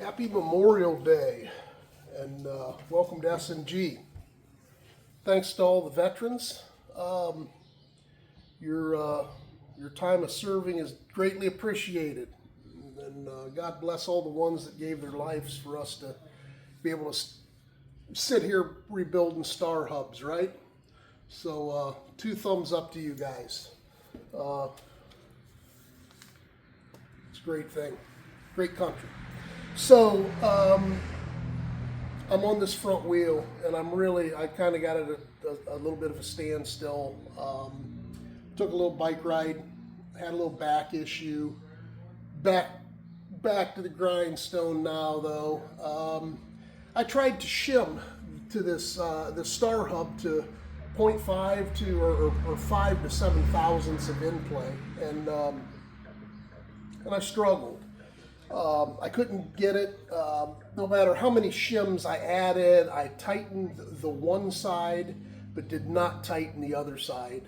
Happy Memorial Day, and welcome to S&G. Thanks to all the veterans. Your time of serving is greatly appreciated, and God bless all the ones that gave their lives for us to be able to sit here rebuilding star hubs, right? So two thumbs up to you guys. It's a great thing, great country. So I'm on this front wheel, and I kind of got it at a little bit of a standstill. Took a little bike ride, had a little back issue. Back to the grindstone now, though. I tried to shim to this star hub to 0.5 to or 5 to 7 thousandths of in play, and I struggled. I couldn't get it. No matter how many shims I added, I tightened the one side, but did not tighten the other side.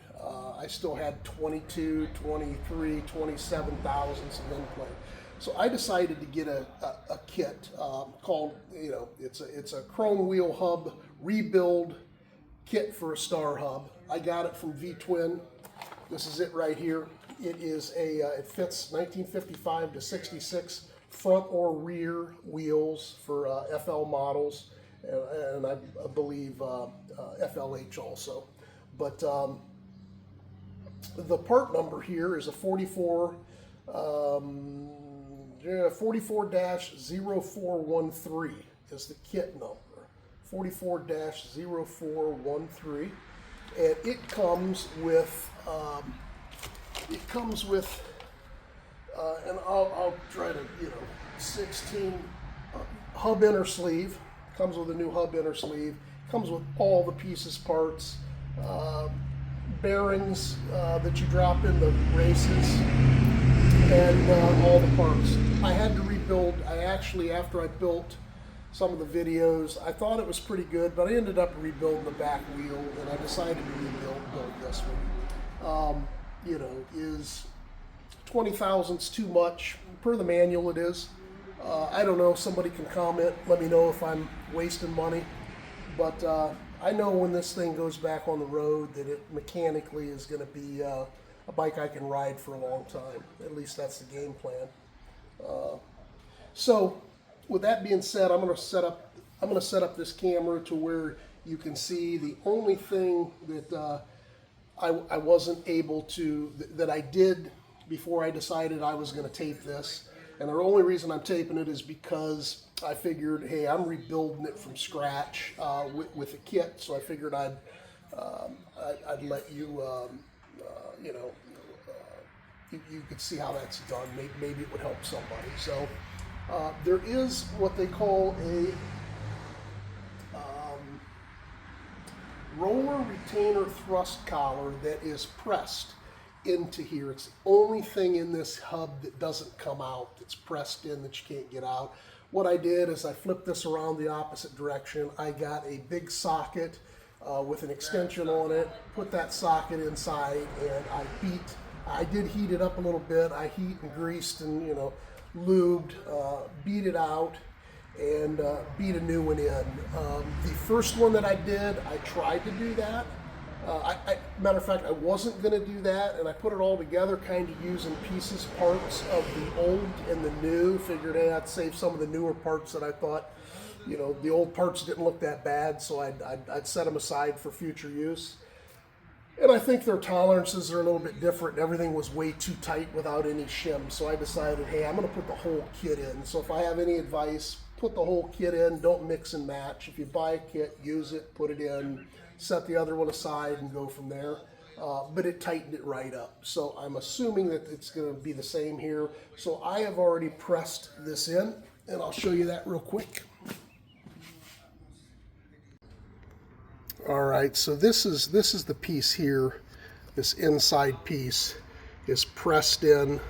I still had 22, 23, 27 thousandths of in play. So I decided to get a kit called, it's a chrome wheel hub rebuild kit for a star hub. I got it from di5ls. This is it right here. It is it fits 1955 to 66 front or rear wheels for FL models, and I believe FLH also. But the part number here is a 44-0413 is the kit number. 44-0413, and it comes with and I'll try to 16 hub inner sleeve. Comes with a new hub inner sleeve. Comes with all the pieces, parts, bearings that you drop in the races, and all the parts. I had to rebuild. After I built some of the videos, I thought it was pretty good, but I ended up rebuilding the back wheel, and I decided to rebuild this one. Is 20 thousandths too much? Per the manual it is. I don't know, somebody can comment, let me know if I'm wasting money. But I know when this thing goes back on the road that it mechanically is going to be a bike I can ride for a long time. At least that's the game plan. So with that being said, I'm going to set up this camera to where you can see the only thing that I wasn't able to, that I did before I decided I was going to tape this. And the only reason I'm taping it is because I figured, hey, I'm rebuilding it from scratch with a kit. So I figured I'd let you, you could see how that's done. Maybe it would help somebody. So there is what they call a roller retainer thrust collar that is pressed into here. It's the only thing in this hub that doesn't come out, that's pressed in, that you can't get out. What I did is I flipped this around the opposite direction. I got a big socket with an extension on it, put that socket inside, and I did heat it up a little bit. I heat and greased and lubed, beat it out, and beat a new one in. The first one that I did, I tried to do that. Matter of fact, I wasn't going to do that, and I put it all together, kind of using pieces, parts of the old and the new. Figured, hey, I'd save some of the newer parts that I thought, the old parts didn't look that bad, so I'd set them aside for future use. And I think their tolerances are a little bit different. Everything was way too tight without any shim, so I decided, hey, I'm going to put the whole kit in. So if I have any advice, put the whole kit in. Don't mix and match. If you buy a kit, use it, put it in, set the other one aside, and go from there. But it tightened it right up. So I'm assuming that it's going to be the same here. So I have already pressed this in, and I'll show you that real quick. All right, so this is the piece here. This inside piece is pressed in.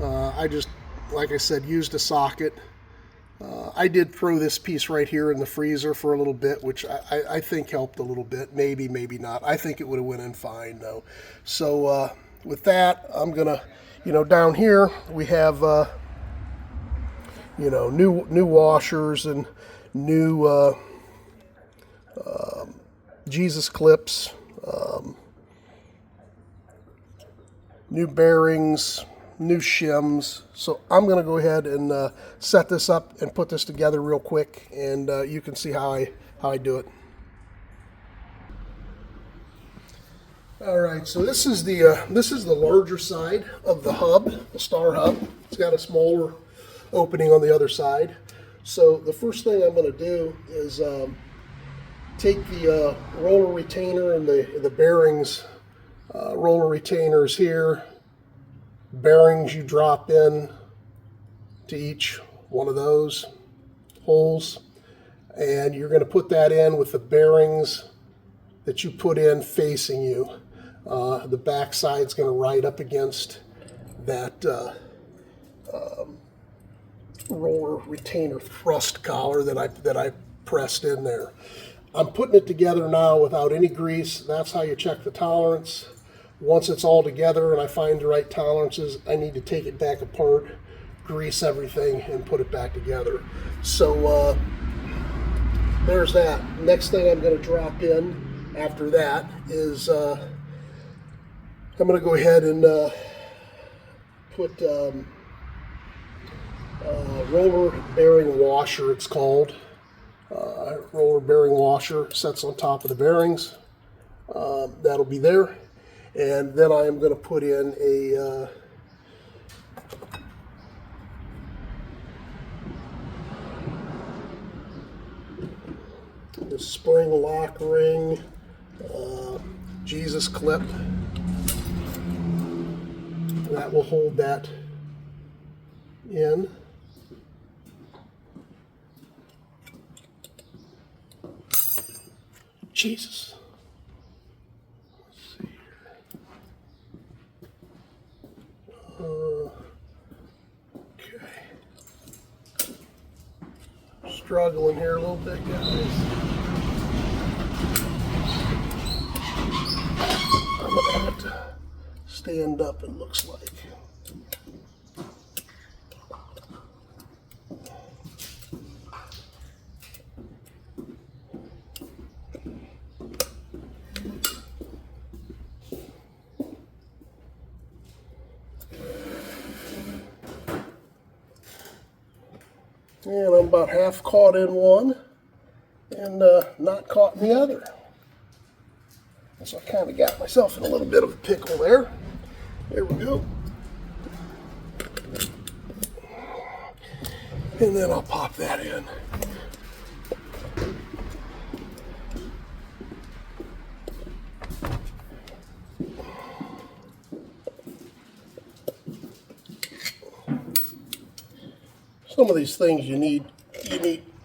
I just, like I said, used a socket. I did throw this piece right here in the freezer for a little bit, which I think helped a little bit. Maybe, maybe not. I think it would have went in fine, though. So with that, I'm going to, down here we have you know, new washers and new Jesus clips, new bearings, new shims. So I'm going to go ahead and set this up and put this together real quick, and you can see how I do it. All right, so this is the larger side of the hub, the star hub. It's got a smaller opening on the other side. So the first thing I'm going to do is take the roller retainer and the bearings, roller retainers here, bearings you drop in to each one of those holes, and you're going to put that in with the bearings that you put in facing you. The back side's going to ride up against that roller retainer thrust collar that I pressed in there. I'm putting it together now without any grease. That's how you check the tolerance. Once it's all together and I find the right tolerances, I need to take it back apart, grease everything, and put it back together. So there's that. Next thing I'm going to drop in after that is I'm going to go ahead and put roller bearing washer, it's called. Roller bearing washer sets on top of the bearings. That'll be there. And then I am going to put in the spring lock ring, Jesus clip. That will hold that in. Jesus. Let's see here. Okay. Struggling here a little bit, guys. I'm gonna have to stand up, it looks like. And I'm about half caught in one and not caught in the other. So I kind of got myself in a little bit of a pickle there. There we go. And then I'll pop that in. Some of these things you need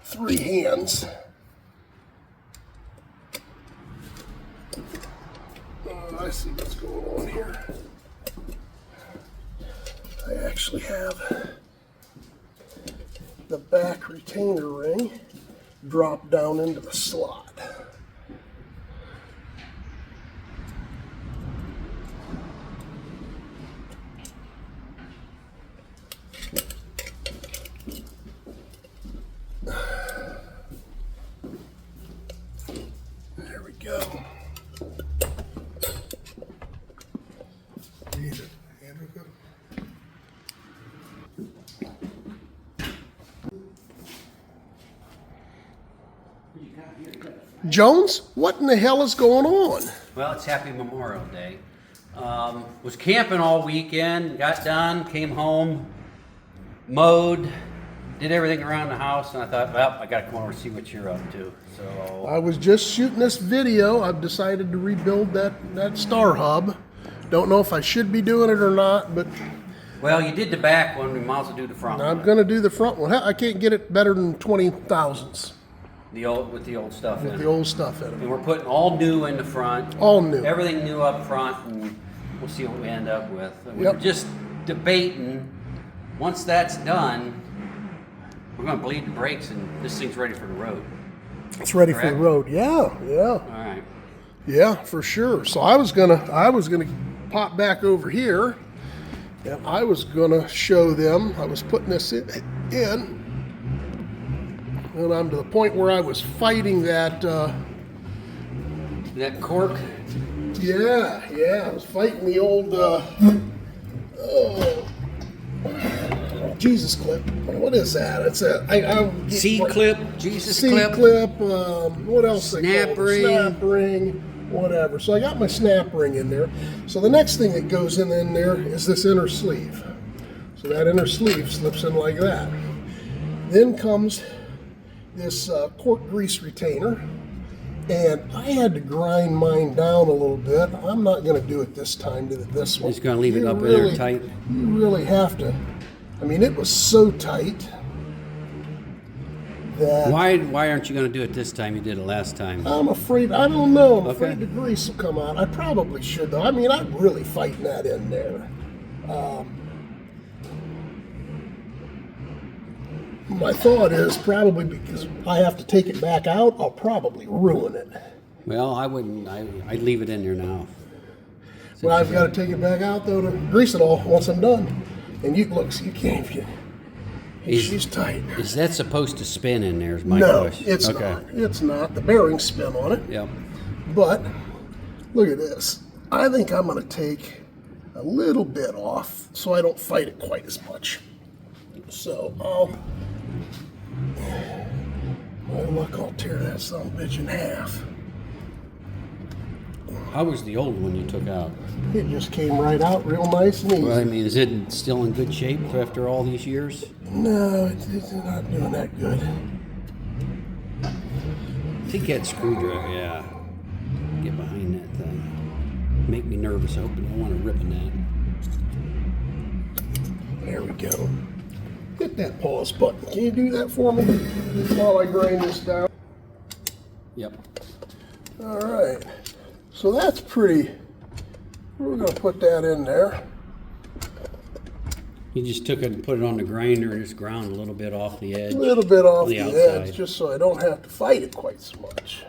3 hands. I see what's going on here. I actually have the back retainer ring drop down into the slot. There we go. Jones, what in the hell is going on? Well, it's Happy Memorial Day. Was camping all weekend, got done, came home, mowed, did everything around the house, and I thought, well, I got to come over and see what you're up to. So I was just shooting this video. I've decided to rebuild that star hub. Don't know if I should be doing it or not, but... Well, you did the back one, we might as well do the front one. I'm going to do the front one. I can't get it better than 20 thousandths. With the old stuff in it. With the old stuff in it. And we're putting all new in the front. All new. Everything new up front, and we'll see what we end up with. We Yep. were just debating, once that's done, we're going to bleed the brakes, and this thing's ready for the road. It's ready Correct? for the road. Yeah. All right. Yeah, for sure. So I was gonna pop back over here, and I was gonna show them. I was putting this in And I'm to the point where I was fighting that, That cork. yeah, I was fighting the old, Jesus clip. What is that? It's a C clip, Jesus C clip. what else? Snap ring. Snap ring, whatever. So I got my snap ring in there. So the next thing that goes in there is this inner sleeve. So that inner sleeve slips in like that. Then comes this cork grease retainer. And I had to grind mine down a little bit. I'm not going to do it this time to this one. Just going to leave it You up in really- there tight. You really have to. I mean, it was so tight that Why aren't you going to do it this time? You did it last time. I'm afraid, I don't know, I'm Okay. afraid the grease will come out. I probably should though. I mean, I'm really fighting that in there. My thought is probably because I have to take it back out, I'll probably ruin it. Well, I wouldn't. I'd leave it in there now. But I've got to take it back out though to grease it all once I'm done. And you can't get. She's tight. Is that supposed to spin in there? Is my No, question. it's Okay. not. It's not. The bearings spin on it. Yep. But look at this. I think I'm going to take a little bit off so I don't fight it quite as much. So well, look, I'll tear that son of a bitch in half. How was the old one you took out? It just came right out real nice and easy. Well, I mean, is it still in good shape after all these years? No, it's not doing that good. Take that screwdriver, yeah. Get behind that thing. Make me nervous. I hope I don't want to rip in that. There we go. Hit that pause button. Can you do that for me while I grind this down? Yep. All right. So that's pretty. We're going to put that in there. You just took it and put it on the grinder and just ground a little bit off the edge. A little bit off the outside. edge, just so I don't have to fight it quite so much.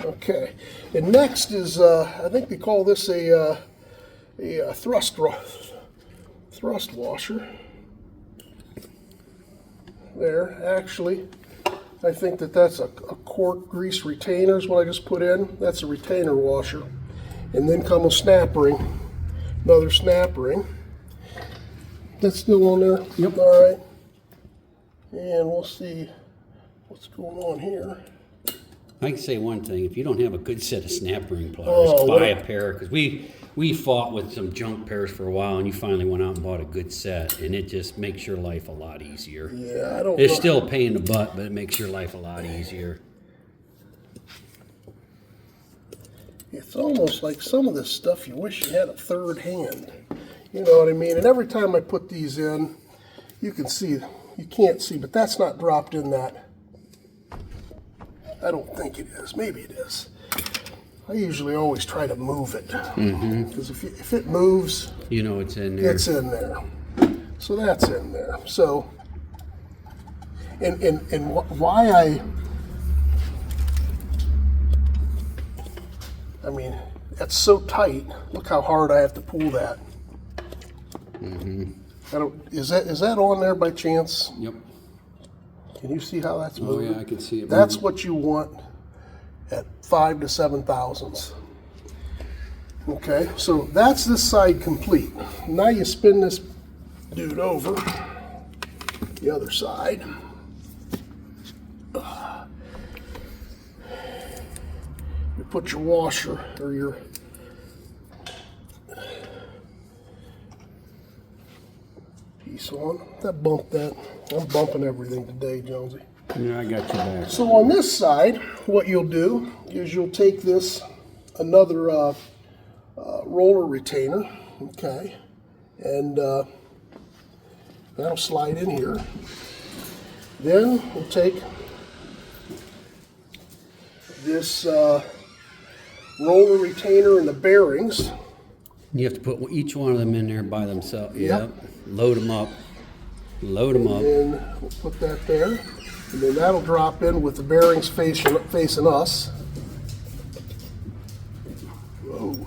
Okay. And next is, I think they call this a thrust washer. There, actually. I think that's a cork grease retainer is what I just put in. That's a retainer washer. And then come a snap ring, another snap ring. That's still on there? Yep. All right. And we'll see what's going on here. I can say one thing: if you don't have a good set of snap ring pliers, Oh, buy what- a pair. Because we fought with some junk pairs for a while, and you finally went out and bought a good set, and it just makes your life a lot easier. Yeah, I don't It's know. still a pain in the butt, but it makes your life a lot easier. It's almost like some of this stuff you wish you had a third hand. You know what I mean? And every time I put these in, you can see, you can't see, but that's not dropped in that. I don't think it is. Maybe it is. I usually always try to move it. Because if it moves, You know it's in there. it's in there. So that's in there. So, and why I mean, that's so tight. Look how hard I have to pull that. I don't, is that on there by chance? Yep. Can you see how that's Oh moving? yeah, I can see it. That's moving. what you want at 5 to 7 thousandths. Okay, so that's this side complete. Now you spin this dude over the other side. You put your washer or your piece on. That bumped that. I'm bumping everything today, Jonesy. Yeah, I got you back. So on this side, what you'll do is you'll take this, another roller retainer, okay, and that'll slide in here. Then we'll take this roller retainer and the bearings. You have to put each one of them in there by themselves. Yep. Load them up. Load them up. And we'll put that there. And then that'll drop in with the bearings facing us. Whoa.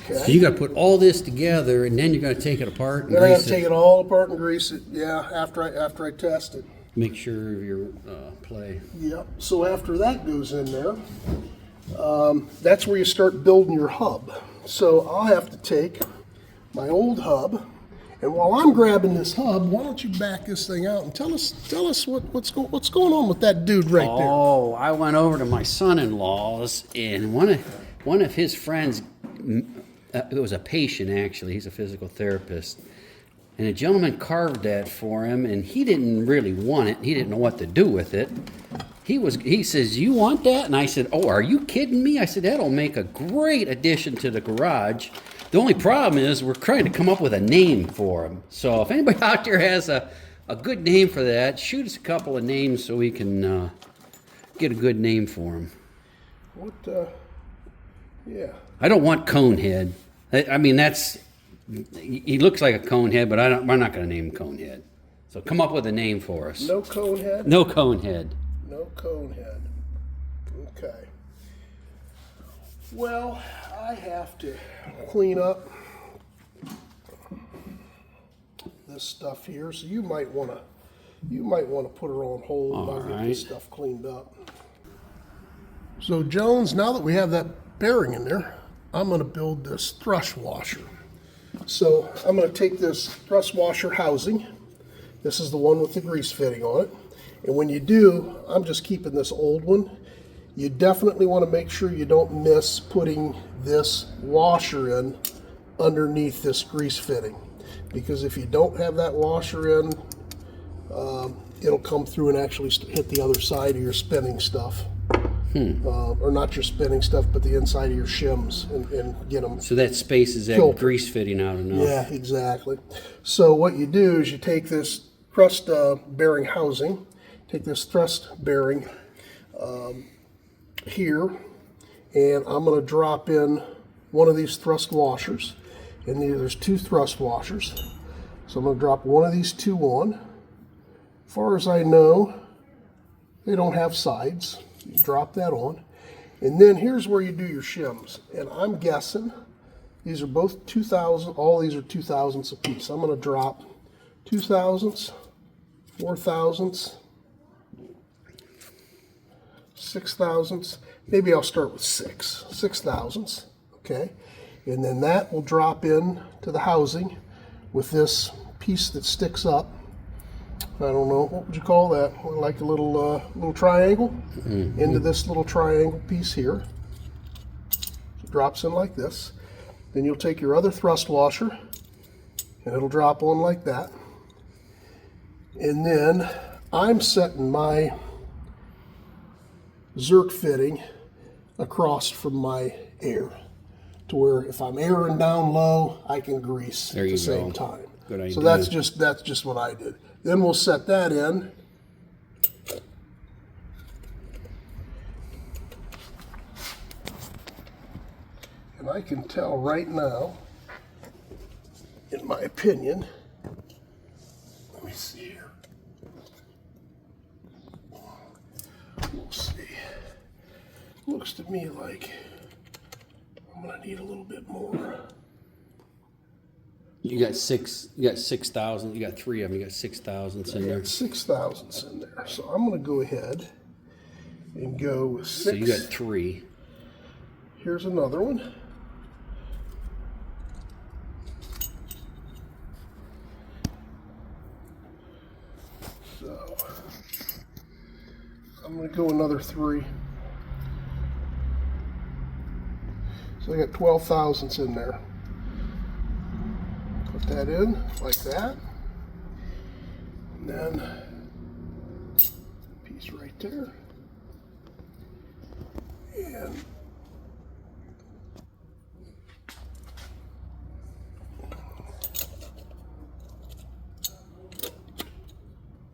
So you got to put all this together, and then you're going to take it apart and Then I got grease to take it. it all apart and grease it. Yeah, after I test it. Make sure of your play. Yep. So after that goes in there, that's where you start building your hub. So I'll have to take my old hub, and while I'm grabbing this hub, why don't you back this thing out and tell us what's going on with that dude right there? Oh, I went over to my son-in-law's, and one of his friends, it was a patient actually. He's a physical therapist. And a gentleman carved that for him, and he didn't really want it. He didn't know what to do with it. He says, "You want that?" And I said, "Oh, are you kidding me?" I said, "That'll make a great addition to the garage. The only problem is we're trying to come up with a name for him. So if anybody out there has a good name for that, shoot us a couple of names so we can get a good name for him." Yeah. I don't want Conehead. I mean, he looks like a Conehead, but I'm not going to name him Conehead. So come up with a name for us. No Conehead? No Conehead. No Conehead. Okay. Well, I have to clean up this stuff here, so you might want to put her on hold while I get this stuff cleaned up. So Jones, now that we have that bearing in there, I'm going to build this thrust washer. So I'm going to take this thrust washer housing. This is the one with the grease fitting on it. And when you do, I'm just keeping this old one. You definitely want to make sure you don't miss putting this washer in underneath this grease fitting. Because if you don't have that washer in, it'll come through and actually hit the other side of your spinning stuff. Or not your spinning stuff, but the inside of your shims and get them. So that space is that filtered. grease fitting out enough. Yeah, exactly. So what you do is you take this thrust bearing housing, take this thrust bearing here, and I'm going to drop in one of these thrust washers. And there's two thrust washers. So I'm going to drop one of these two on. As far as I know, they don't have sides. You drop that on. And then here's where you do your shims. And I'm guessing these are both 2,000, all these are 2,000ths a piece. I'm going to drop 2,000ths, 4,000ths, 6,000ths. Maybe I'll start with 6,000ths, okay? And then that will drop in to the housing with this piece that sticks up. I don't know, what would you call that? Like a little triangle into this little triangle piece here. It drops in like this. Then you'll take your other thrust washer and it'll drop on like that. And then I'm setting my Zerk fitting across from my air to where if I'm airing down low, I can grease at the same time. Good idea. So that's just what I did. Then we'll set that in. And I can tell right now, in my opinion, let me see here. We'll see. Looks to me like I'm gonna need a little bit more. You got 6,000. You got three of them. You got 6,000ths in there. 6,000ths in there. So I'm going to go ahead and go with 6. So you got three. Here's another one. So I'm going to go another 3. So I got 12,000ths in there. Put that in like that, and then a piece right there, and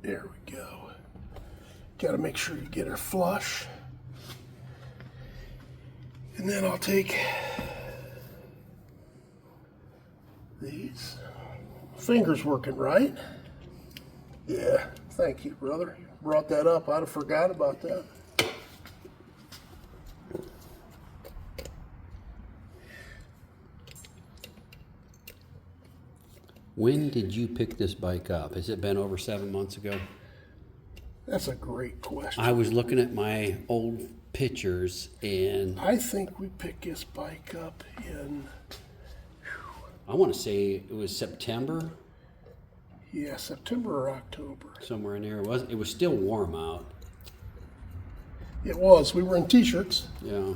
there we go. Got to make sure you get her flush, and then I'll take these. Fingers working right? Yeah, thank you, brother. You brought that up. I'd have forgot about that. When did you pick this bike up? Has it been over 7 months ago? That's a great question. I was looking at my old pictures, and I think we picked this bike up in, I want to say it was September, yeah, September or October. somewhere in there. It was still warm out. It was. We were in t-shirts. Yeah.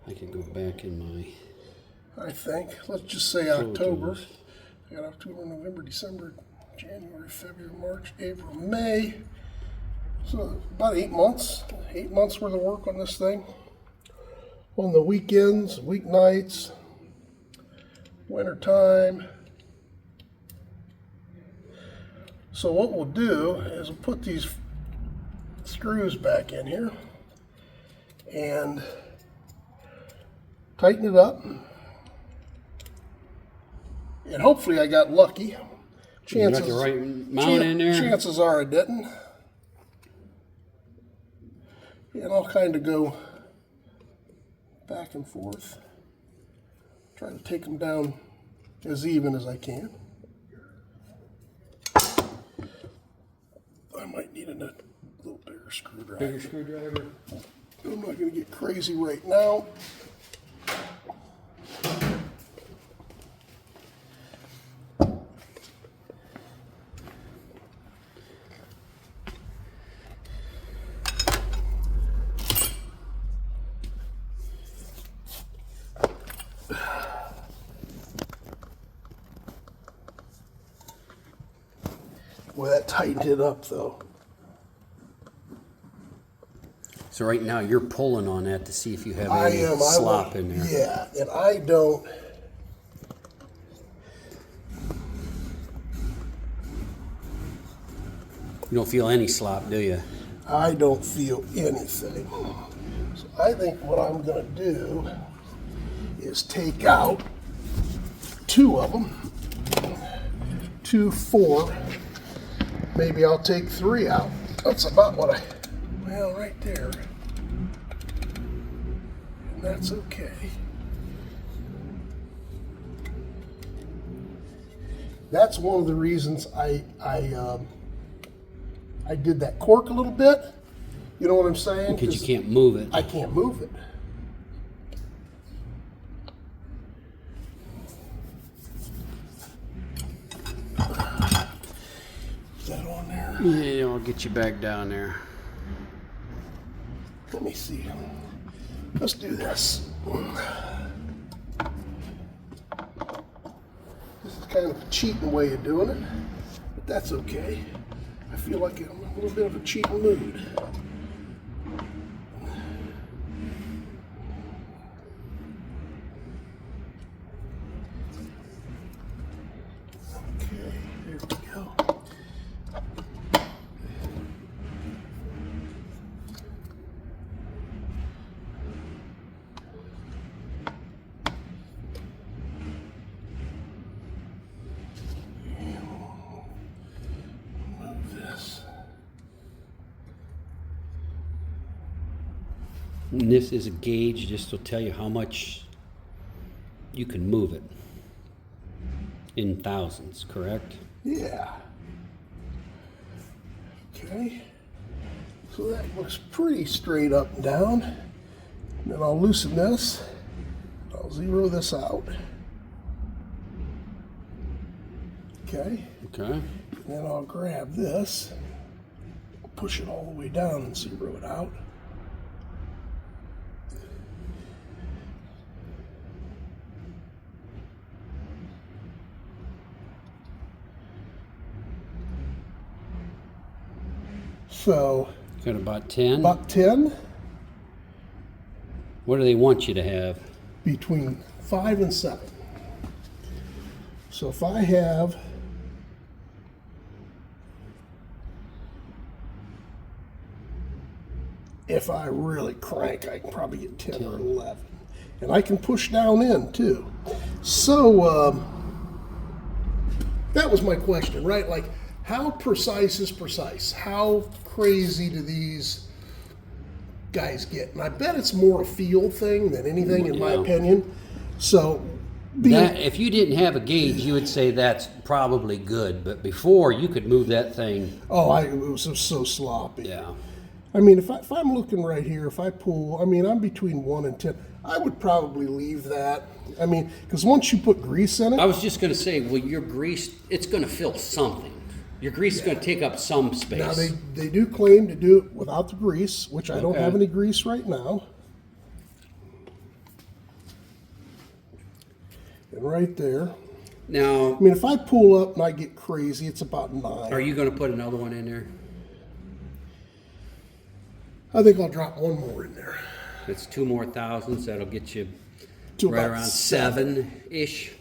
I could go back in my I think. Let's just say October. photos. I got October, November, December, January, February, March, April, May. So about 8 months. 8 months worth of work on this thing. On the weekends, weeknights, winter time. So what we'll do is we'll put these screws back in here and tighten it up. And hopefully I got lucky. You got the right mount in there? Chances are I didn't. And I'll kind of go back and forth. Try to take them down as even as I can. I might need a little bigger screwdriver. Bigger screwdriver. I'm not going to get crazy right now. Well, that tightened it up though. So right now you're pulling on that to see if you have I any am. slop in there. Yeah, and I don't. You don't feel any slop, do you? I don't feel anything. So I think what I'm going to do is take out 2 of them. 2, 4. Maybe I'll take 3 out. That's about what well, right there. And that's okay. That's one of the reasons I did that cork a little bit. You know what I'm saying? Because you can't move it. I can't move it. Is that on there? Yeah, I'll get you back down there. Let me see. Let's do this. This is kind of a cheating way of doing it, but that's okay. I feel like I'm in a little bit of a cheating mood. Okay, there we go. And this is a gauge just to tell you how much you can move it. In thousands, correct? Yeah. Okay. So that looks pretty straight up and down. And then I'll loosen this. I'll zero this out. Okay. Okay. And then I'll grab this, push it all the way down and zero it out. So, Got about 10? about 10, What do they want you to have? between 5 and 7. So if I have if I really crank, I can probably get 10 or 11. And I can push down in too. So that was my question, right? Like, how precise is precise? How crazy do these guys get? And I bet it's more a feel thing than anything, in my Yeah. opinion. So That, if you didn't have a gauge, you would say that's probably good. But before, you could move that thing. Oh, it was so sloppy. Yeah. I mean, if I'm looking right here, if I pull, I mean, I'm between 1 and 10. I would probably leave that. I mean, because once you put grease in it, I was just going to say, well, your grease, it's going to fill something. Your grease is going to take up some space. now they do claim to do it without the grease, which I don't have any grease right now. And right there. Now, I mean, if I pull up and I get crazy, it's about 9. are you going to put another one in there? I think I'll drop one more in there. It's 2 more thousands. That'll get you To right about around 7-ish.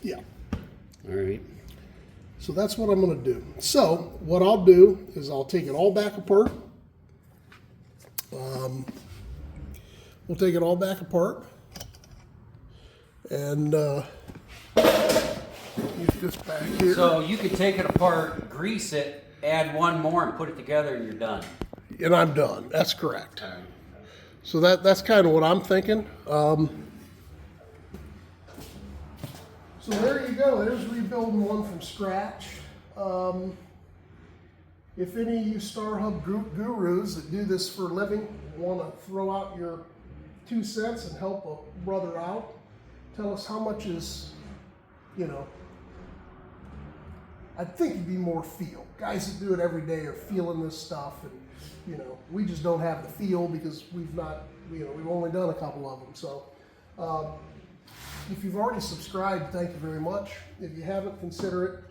Yeah. All right. So that's what I'm going to do. So what I'll do is I'll take it all back apart. We'll take it all back apart. And use this back here. So you could take it apart, grease it, add one more, and put it together, and you're done. And I'm done. That's correct. So that's kind of what I'm thinking. So there you go. There's rebuilding one from scratch. If any of you Star Hub gurus that do this for a living want to throw out your 2 cents and help a brother out, tell us how much is, I think it'd be more feel. Guys that do it every day are feeling this stuff, and we just don't have the feel because we've only done a couple of them. So if you've already subscribed, thank you very much. If you haven't, consider it.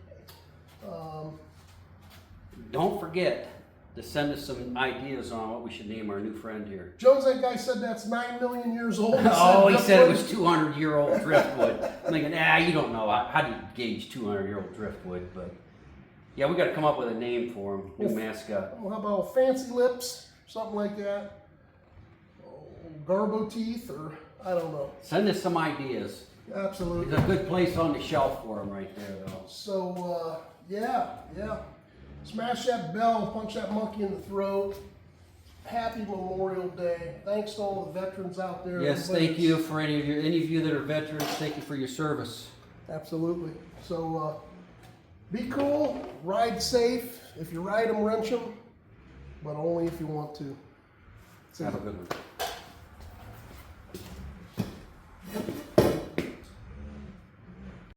Don't forget to send us some ideas on what we should name our new friend here. Jones, that guy said that's 9 million years old. He said it was 200-year-old driftwood. I'm thinking, you don't know. How do you gauge 200-year-old driftwood? But yeah, we got to come up with a name for him. New mascot. How about Fancy Lips? Something like that. Garbo Teeth, or I don't know. Send us some ideas. Absolutely. There's a good place on the shelf for them right there, though. So, yeah. Smash that bell, punch that monkey in the throat. Happy Memorial Day. Thanks to all the veterans out there. Yes, thank you for any of you that are veterans. Thank you for your service. Absolutely. So, be cool, ride safe. If you ride them, wrench them, but only if you want to. Have a good one.